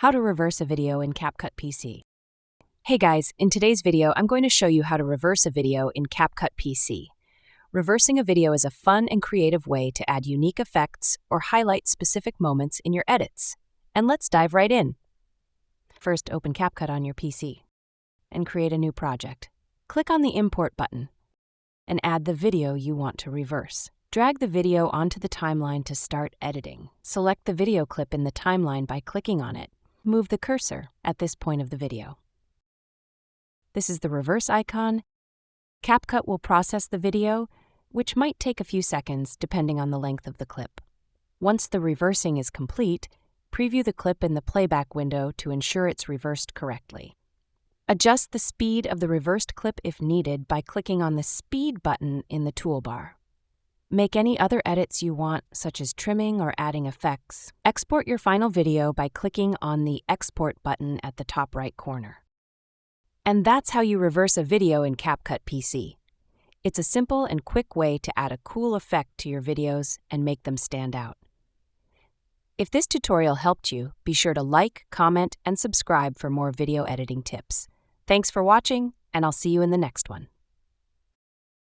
How to reverse a video in Capcut PC. Hey guys, in today's video, I'm going to show you how to reverse a video in Capcut PC. Reversing a video is a fun and creative way to add unique effects or highlight specific moments in your edits. And let's dive right in. First, open Capcut on your PC and create a new project. Click on the Import button and add the video you want to reverse. Drag the video onto the timeline to start editing. Select the video clip in the timeline by clicking on it. Move the cursor at this point of the video. This is the reverse icon. Capcut will process the video, which might take a few seconds depending on the length of the clip. Once the reversing is complete, preview the clip in the playback window to ensure it's reversed correctly. Adjust the speed of the reversed clip if needed by clicking on the Speed button in the toolbar. Make any other edits you want, such as trimming or adding effects. Export your final video by clicking on the Export button at the top right corner. And that's how you reverse a video in Capcut PC. It's a simple and quick way to add a cool effect to your videos and make them stand out. If this tutorial helped you, be sure to like, comment, and subscribe for more video editing tips. Thanks for watching, and I'll see you in the next one.